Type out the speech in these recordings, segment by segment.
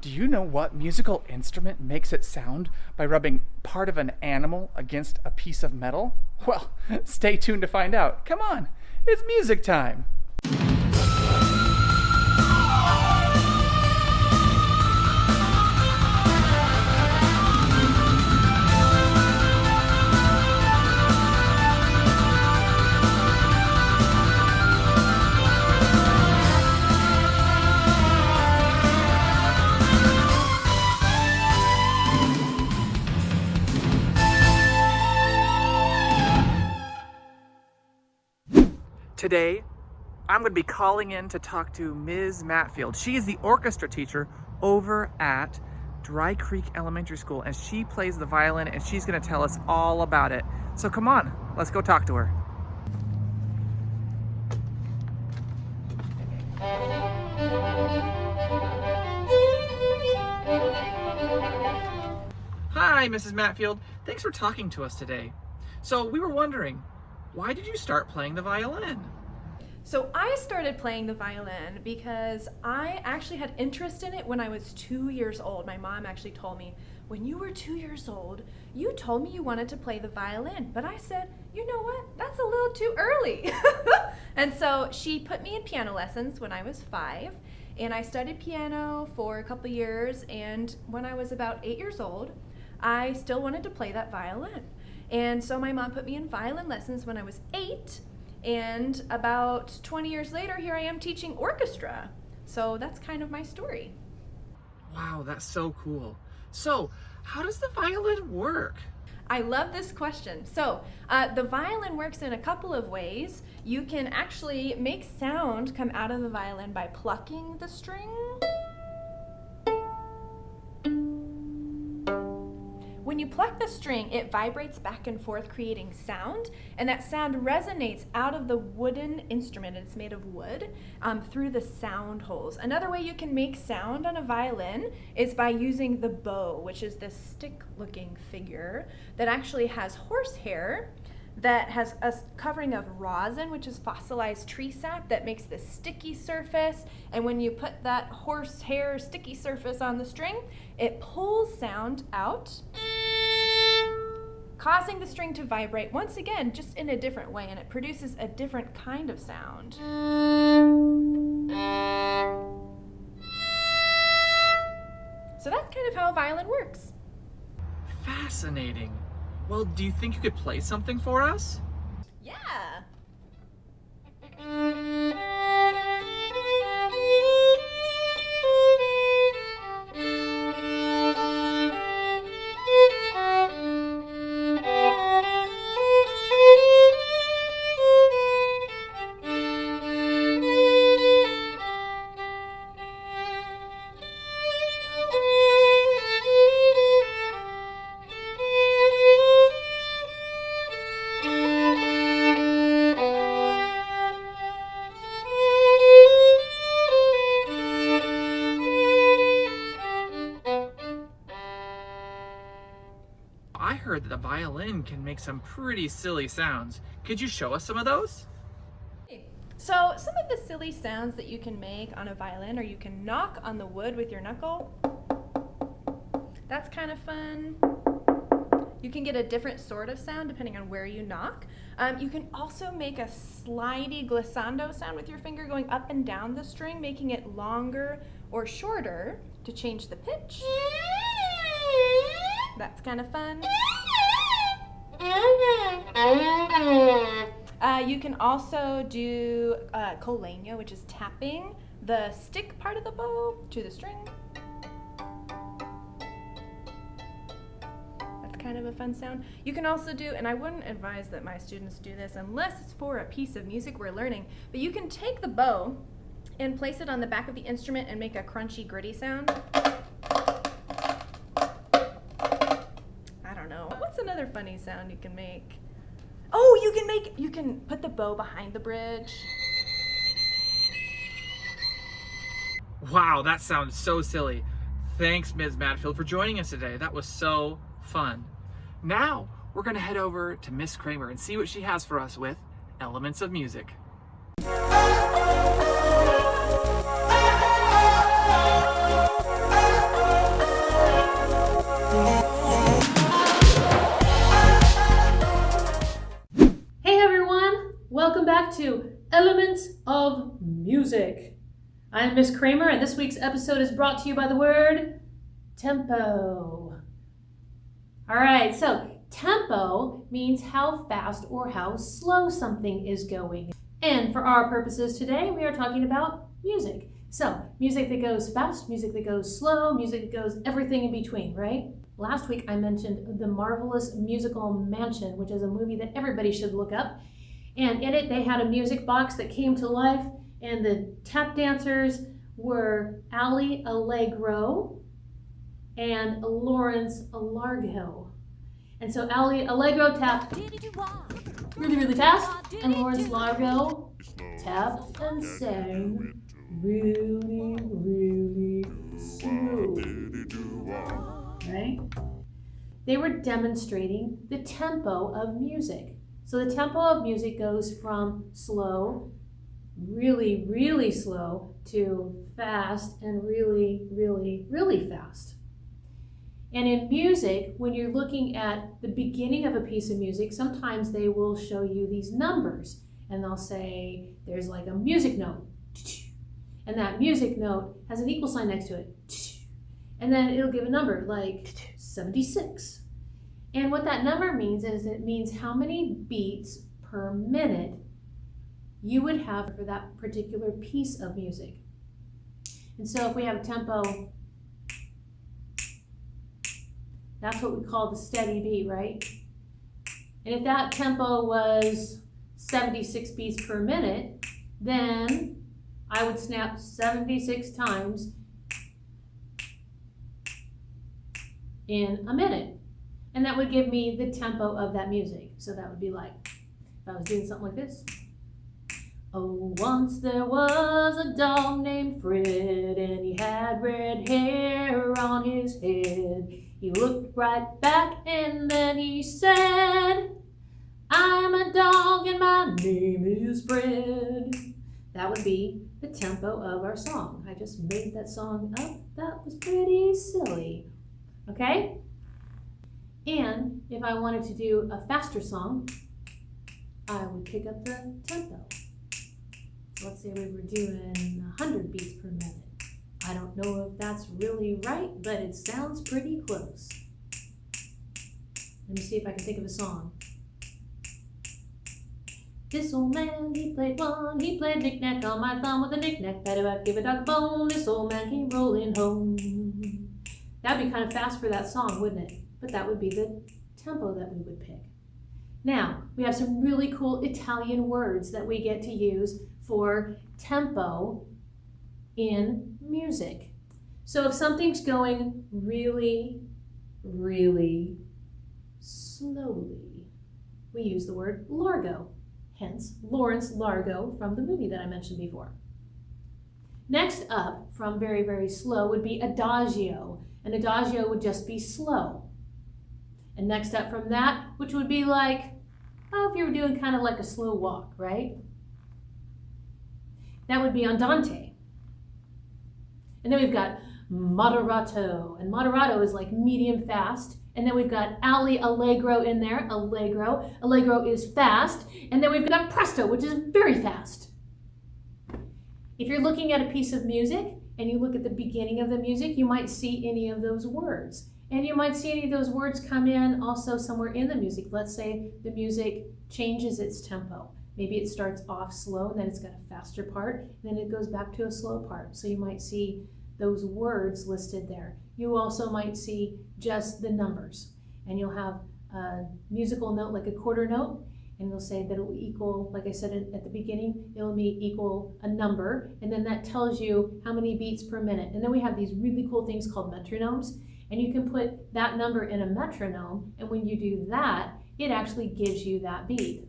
Do you know what musical instrument makes it sound by rubbing part of an animal against a piece of metal? Well, stay tuned to find out. Come on, it's music time. Today, I'm going to be calling in to talk to Ms. Matfield. She is the orchestra teacher over at Dry Creek Elementary School, and she plays the violin, and she's going to tell us all about it. So come on, let's go talk to her. Hi, Mrs. Matfield. Thanks for talking to us today. So we were wondering, why did you start playing the violin? So I started playing the violin because I actually had interest in it when I was 2 years old. My mom actually told me, when you were 2 years old, you told me you wanted to play the violin. But I said, you know what, that's a little too early. And so she put me in piano lessons when I was 5. And I studied piano for a couple years. And when I was about 8 years old, I still wanted to play that violin. And so my mom put me in violin lessons when I was 8. And about 20 years later, here I am teaching orchestra. So that's kind of my story. Wow, that's so cool. So, how does the violin work? I love this question. So, the violin works in a couple of ways. You can actually make sound come out of the violin by plucking the string. When you pluck the string, it vibrates back and forth, creating sound, and that sound resonates out of the wooden instrument, it's made of wood, through the sound holes. Another way you can make sound on a violin is by using the bow, which is this stick-looking figure that actually has horsehair that has a covering of rosin, which is fossilized tree sap that makes this sticky surface. And when you put that horsehair sticky surface on the string, it pulls sound out, causing the string to vibrate once again, just in a different way, and it produces a different kind of sound. So that's kind of how a violin works. Fascinating. Well, do you think you could play something for us? Yeah. I heard that the violin can make some pretty silly sounds. Could you show us some of those? So some of the silly sounds that you can make on a violin are you can knock on the wood with your knuckle. That's kind of fun. You can get a different sort of sound depending on where you knock. You can also make a slidey glissando sound with your finger going up and down the string, making it longer or shorter to change the pitch. That's kind of fun. You can also do coleño, which is tapping the stick part of the bow to the string. That's kind of a fun sound. You can also do, and I wouldn't advise that my students do this unless it's for a piece of music we're learning, but you can take the bow and place it on the back of the instrument and make a crunchy, gritty sound. What's another funny sound you can make? Oh, you can put the bow behind the bridge. Wow, that sounds so silly. Thanks, Ms. Matfield, for joining us today. That was so fun. Now, we're going to head over to Miss Kramer and see what she has for us with Elements of Music. to Elements of Music. I'm Miss Kramer, and this week's episode is brought to you by the word tempo. All right, so tempo means how fast or how slow something is going. And for our purposes today, we are talking about music. So, music that goes fast, music that goes slow, music that goes everything in between, right? Last week I mentioned The Marvelous Musical Mansion, which is a movie that everybody should look up. And in it, they had a music box that came to life, and the tap dancers were Ali Allegro and Lawrence Largo. And so Ali Allegro tapped really, really fast, and Lawrence Largo tapped and sang really, really slow. Right? They were demonstrating the tempo of music. So the tempo of music goes from slow, really, really slow, to fast and really, really, really fast. And in music, when you're looking at the beginning of a piece of music, sometimes they will show you these numbers. And they'll say, there's like a music note. And that music note has an equal sign next to it. And then it'll give a number like 76. And what that number means is it means how many beats per minute you would have for that particular piece of music. And so if we have a tempo, that's what we call the steady beat, right? And if that tempo was 76 beats per minute, then I would snap 76 times in a minute. And that would give me the tempo of that music. So that would be like, if I was doing something like this. Oh, once there was a dog named Fred, and he had red hair on his head. He looked right back and then he said, I'm a dog and my name is Fred. That would be the tempo of our song. I just made that song up. That was pretty silly. Okay? And if I wanted to do a faster song, I would pick up the tempo. So let's say we were doing 100 beats per minute. I don't know if that's really right, but it sounds pretty close. Let me see if I can think of a song. This old man, he played knick-knack on my thumb with a knick-knack, paddywhack, give a dog a bone, this old man came rolling home. That'd be kind of fast for that song, wouldn't it? But that would be the tempo that we would pick. Now, we have some really cool Italian words that we get to use for tempo in music. So if something's going really, really slowly, we use the word largo. Hence, Lawrence Largo from the movie that I mentioned before. Next up, from very, very slow, would be adagio. An adagio would just be slow. And next up from that, which would be like, oh, if you were doing kind of like a slow walk, right? That would be andante. And then we've got moderato. And moderato is like medium fast. And then we've got Ali Allegro in there, Allegro. Allegro is fast. And then we've got presto, which is very fast. If you're looking at a piece of music and you look at the beginning of the music, you might see any of those words. And you might see any of those words come in also somewhere in the music. Let's say the music changes its tempo. Maybe it starts off slow and then it's got a faster part, and then it goes back to a slow part. So you might see those words listed there. You also might see just the numbers, and you'll have a musical note like a quarter note, and it'll say that it will equal, like I said at the beginning, it will equal a number, and then that tells you how many beats per minute. And then we have these really cool things called metronomes, and you can put that number in a metronome, and when you do that, it actually gives you that beat.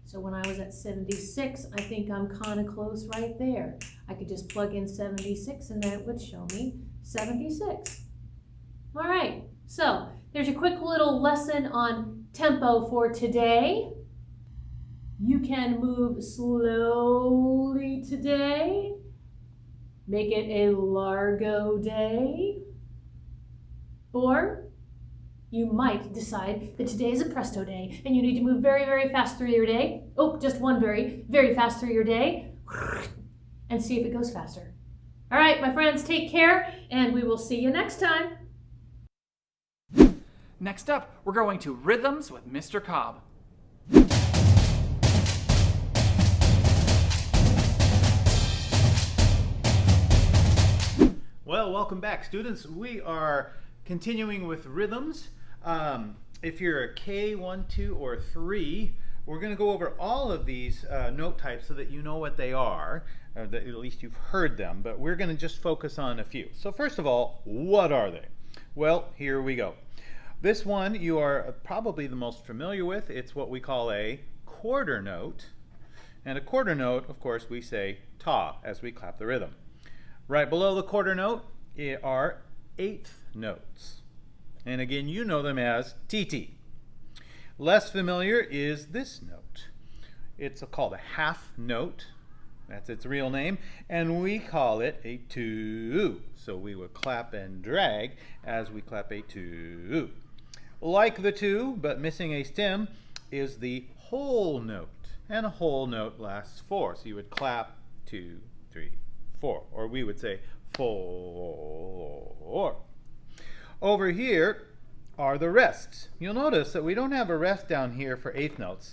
So when I was at 76, I think I'm kind of close right there. I could just plug in 76 and then it would show me 76. All right, so there's a quick little lesson on tempo for today. You can move slowly today. Make it a largo day. Or You might decide that today is a presto day and you need to move very, very fast through your day. Oh, just one very, very fast through your day. And see if it goes faster. All right, my friends, take care, and we will see you next time. Next up, we're going to Rhythms with Mr. Cobb. Well, welcome back, students. We are continuing with rhythms. If you're a K, 1, 2, or 3, we're going to go over all of these note types so that you know what they are, or that at least you've heard them, but we're going to just focus on a few. So first of all, what are they? Well, here we go. This one you are probably the most familiar with. It's what we call a quarter note. And a quarter note, of course, we say ta as we clap the rhythm. Right below the quarter note are eighth notes. And again, you know them as TT. Less familiar is this note. It's called a half note. That's its real name. And we call it a two. So we would clap and drag as we clap a two. Like the two, but missing a stem, is the whole note. And a whole note lasts 4. So you would clap 2, 3, 4. Or we would say 4. Over here are the rests. You'll notice that we don't have a rest down here for eighth notes.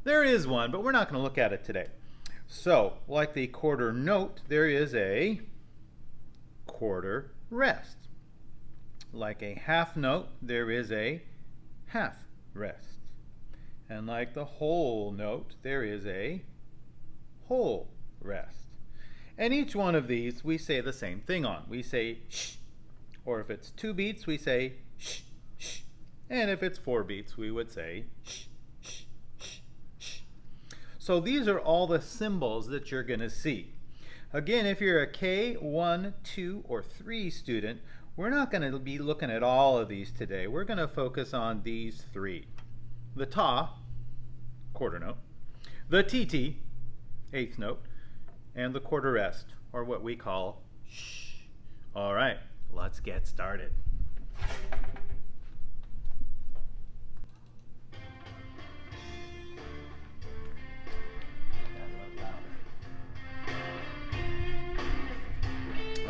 There is one, but we're not going to look at it today. So, like the quarter note, there is a quarter rest. Like a half note, there is a half rest. And like the whole note, there is a whole rest. And each one of these, we say the same thing on. We say sh. Or if it's 2 beats, we say sh, sh. And if it's 4 beats, we would say sh, sh, sh, sh. So these are all the symbols that you're going to see. Again, if you're a K, 1, 2, or 3 student, we're not going to be looking at all of these today. We're going to focus on these 3. The ta, quarter note, the TT, eighth note, and the quarter rest, or what we call shh. All right, let's get started.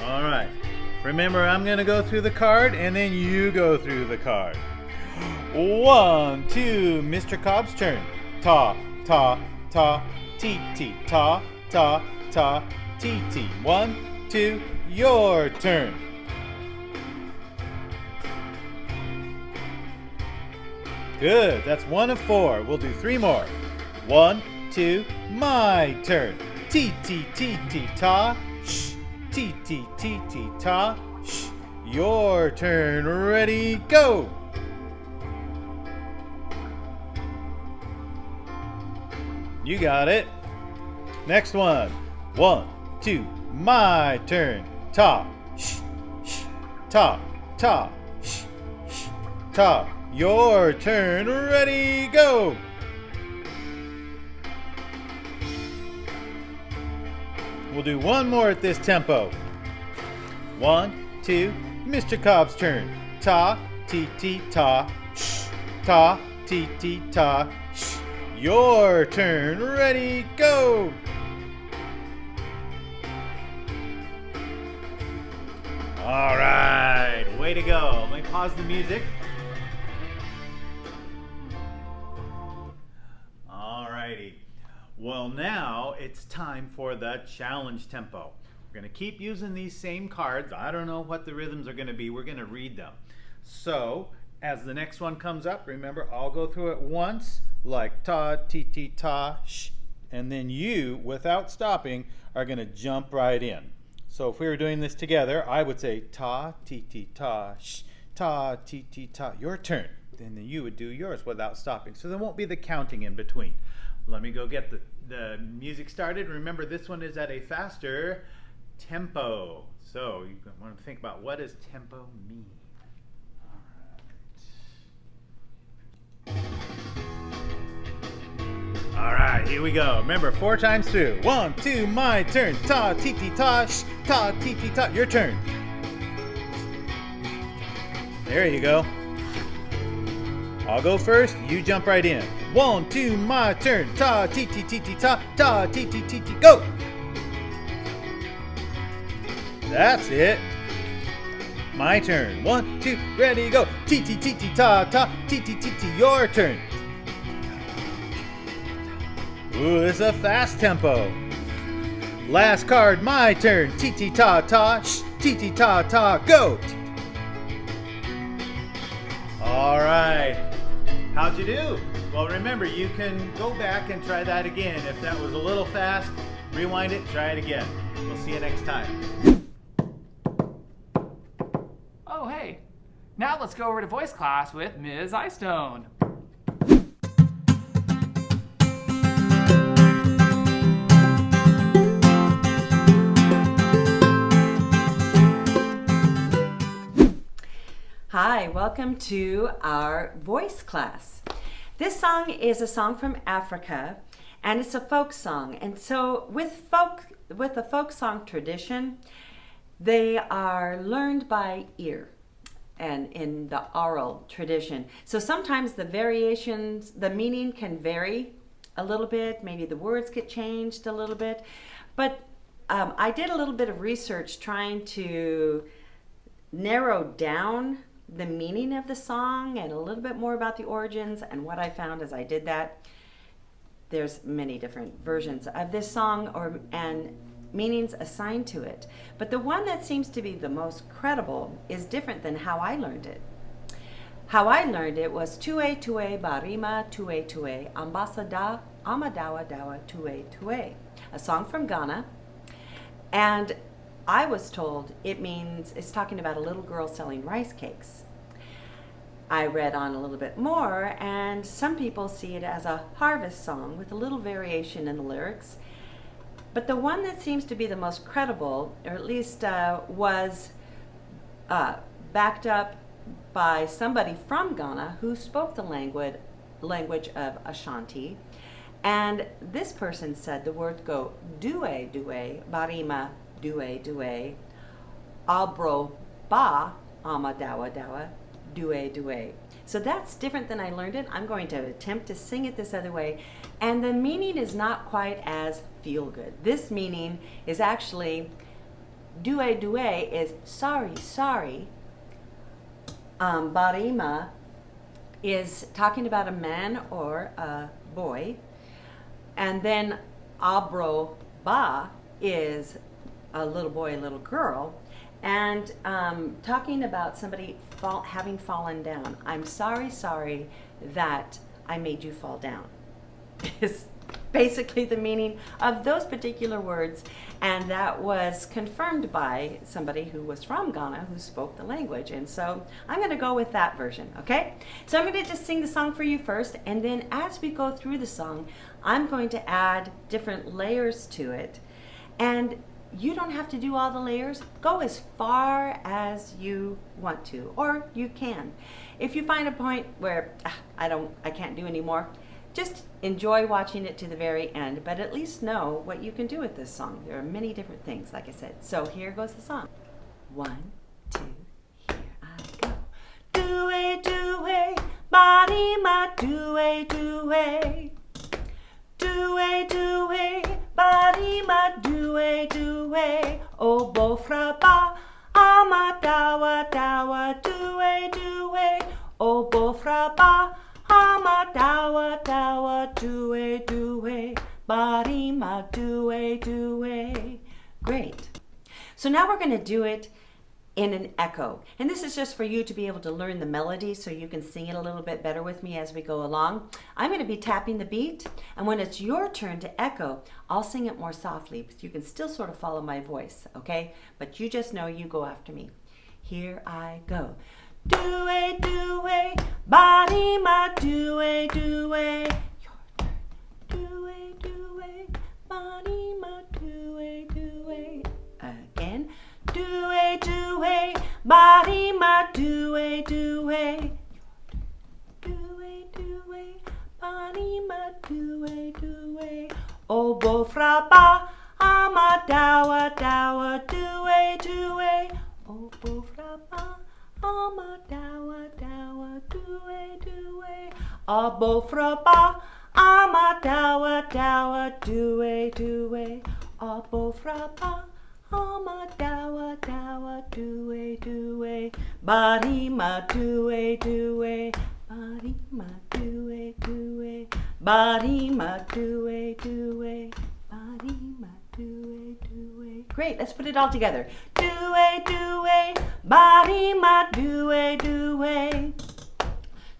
All right. Remember, I'm going to go through the card, and then you go through the card. 1, 2, Mr. Cobb's turn. Ta, ta, ta, ti, ti, ta, ta, ta, ti, ti. 1, 2, your turn. Good, that's 1 of 4. We'll do 3 more. 1, 2, my turn. Ti, ti, ti, ti, ta, shh. Ti, ti, ti, ti, ta, shh. Your turn. Ready, go. You got it. Next one. 1, 2, my turn. Ta, shh, shh, ta, ta, shh, shh, ta. Your turn. Ready, go. We'll do 1 more at this tempo. 1, 2, Mr. Cobb's turn. Ta, ti, ti, ta, shh, ta, ti, ti, ta, shh. Your turn. Ready, go. All right, way to go. Let me pause the music. All righty. Well, now it's time for the challenge tempo. We're going to keep using these same cards. I don't know what the rhythms are going to be. We're going to read them. So, as the next one comes up, remember, I'll go through it once, like ta, ti, ti, ta, sh, and then you, without stopping, are going to jump right in. So if we were doing this together, I would say ta, ti, ti, ta, sh, ta, ti, ti, ta, your turn. Then you would do yours without stopping. So there won't be the counting in between. Let me go get the music started. Remember, this one is at a faster tempo. So you want to think about, what does tempo mean? All right, here we go. Remember, 4 times through. 1, 2, my turn. Ta, ti, ti, ta, sh, ta, ti, ti, ta. Your turn. There you go. I'll go first, you jump right in. 1, 2, my turn. Ta, ti, ti, ti, ti, ta, ta, ti, ti, ti, ti, go! That's it. My turn. 1, 2, ready, go. Ti, ti, ti, ti, ta, ta, ti, ti, ti, ti, your turn. Ooh, this is a fast tempo. Last card, my turn. Ti, ti, ta, ta, shh, ti, ti, ta, ta, go! All right. How'd you do? Well, remember, you can go back and try that again. If that was a little fast, rewind it, try it again. We'll see you next time. Oh, hey. Now let's go over to voice class with Ms. Eyestone. Hi, welcome to our voice class. This song is a song from Africa, and it's a folk song. And so with a folk song tradition, they are learned by ear and in the oral tradition. So sometimes the variations, the meaning can vary a little bit, maybe the words get changed a little bit. But I did a little bit of research trying to narrow down the meaning of the song and a little bit more about the origins. And what I found as I did that, there's many different versions of this song and meanings assigned to it. But the one that seems to be the most credible is different than how I learned it. How I learned it was Tue Tue Barima Tue Tue Ambasada Amadawa Dawa Tue Tue, a song from Ghana. And I was told it's talking about a little girl selling rice cakes. I read on a little bit more, and some people see it as a harvest song with a little variation in the lyrics. But the one that seems to be the most credible, or at least was backed up by somebody from Ghana who spoke the language of Ashanti. And this person said the words go due due, barima due due, abro ba amadawa dawa, due due. So that's different than I learned it. I'm going to attempt to sing it this other way. And the meaning is not quite as feel good. This meaning is actually, due due is sorry, sorry. Barima is talking about a man or a boy. And then abro ba is a little boy, a little girl, and talking about somebody having fallen down. I'm sorry, sorry that I made you fall down is basically the meaning of those particular words, and that was confirmed by somebody who was from Ghana who spoke the language. And so I'm going to go with that version, okay? So I'm going to just sing the song for you first, and then as we go through the song, I'm going to add different layers to it. And you don't have to do all the layers. Go as far as you want to, or you can. If you find a point where I can't do any more, just enjoy watching it to the very end, but at least know what you can do with this song. There are many different things, like I said. So here goes the song. 1, 2, here I go. Do-a, do-a, body ma, do-a, do-a. Do-a, do-a, body ma, do-a, do-a. Oh, bofra ba, ama dawa, dawa, do-a, do-a. Oh, bofra ba, ama dawa, dawa, do-a, do-a. Body ma, do-a, do-a. Great. So now we're going to do it in an echo. And this is just for you to be able to learn the melody so you can sing it a little bit better with me as we go along. I'm going to be tapping the beat, and when it's your turn to echo, I'll sing it more softly, but you can still sort of follow my voice, okay? But you just know you go after me. Here I go. Do-a, do-a, body ma, do-a, do-a. Your turn. Do-a, do-a, body ma, do-a, do-a. Again. Do-a, do-a, body ma, do-a, do-a. Do-a, do-a, body ma, do-a, do-a. Oh, bofra ba, ama dawa, dawa, do-a, do-a. Oh, bofra ba, ama dawa, dawa, do-way, do-way. Abo fra ba, ama dawa, dawa, do-way, do-way. Abo fra ba, ama dawa, dawa, do-way, do-way. Bari ma do-way, do-way. Bari ma do-way, do-way. Bari ma do-way, do-way. Bari ma do-way, do-way. Great, let's put it all together. Do-way, do-way. Bari ma do-way, do-way.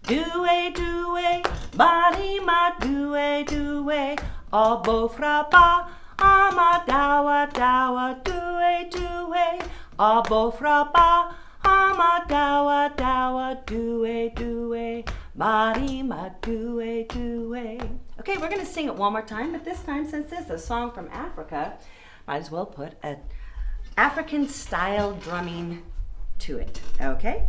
Do-way, do-way. Bari ma do-way, do-way. Abo fra ba, ama dawa, dawa, do-way, do-way. Abo fra ba, ama dawa, dawa, do-way, do-way. Bari ma do-way, do-way. Okay, we're going to sing it one more time, but this time, since this is a song from Africa, might as well put an African style drumming to it. Okay?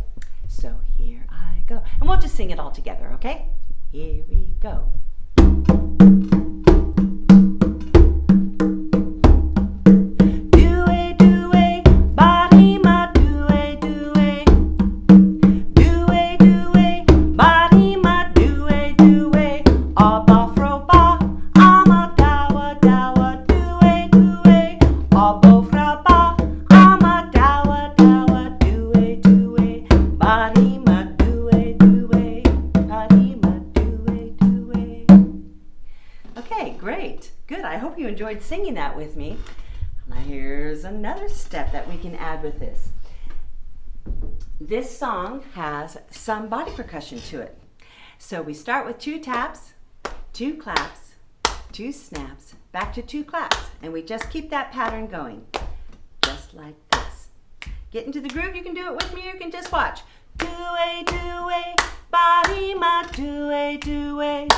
So here I go. And we'll just sing it all together, okay? Here we go. Enjoyed singing that with me. Now here's another step that we can add with this. This song has some body percussion to it. So we start with 2 taps, 2 claps, 2 snaps, back to 2 claps, and we just keep that pattern going, just like this. Get into the groove. You can do it with me, you can just watch. Do-way, do-way, body ma do-way, do-way.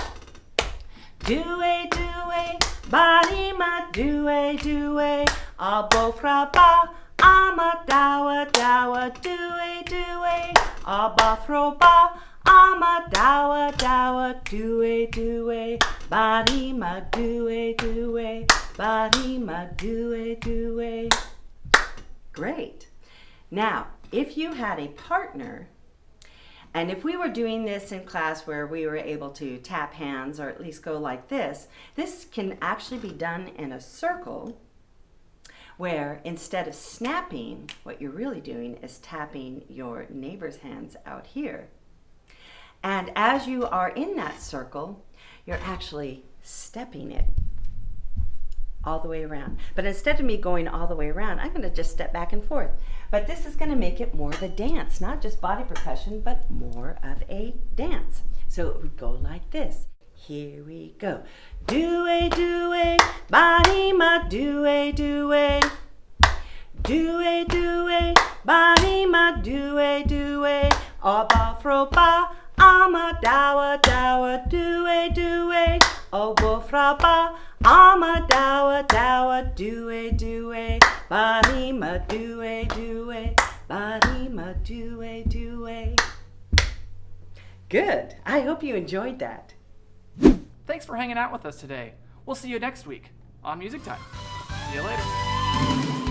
Do-way, do-way, body ma do-way, do-way. Abo fra ba, ama dawa, dawa, do-way, do-way. Aba fro ba, ama dawa, dawa, do-way, do-way. Body ma do-way, do-way. Body ma do-way, do-way. Great. Now, if you had a partner, and if we were doing this in class where we were able to tap hands or at least go like this can actually be done in a circle where instead of snapping, what you're really doing is tapping your neighbor's hands out here. And as you are in that circle, you're actually stepping it all the way around. But instead of me going all the way around, I'm going to just step back and forth. But this is going to make it more of a dance, not just body percussion, but more of a dance. So it would go like this. Here we go. Do-way, do-way, body ma do-way, do-way. Do-way, do-way, body ma do-way, do-way. Aba fro ba, ama dawa, dawa, do-way, do-way. Obo fra ba, ama dawa, dawa, do-way, do-way. Body ma do-way, do-way. Body ma do-way, do-way. Good. I hope you enjoyed that. Thanks for hanging out with us today. We'll see you next week on Music Time. See you later.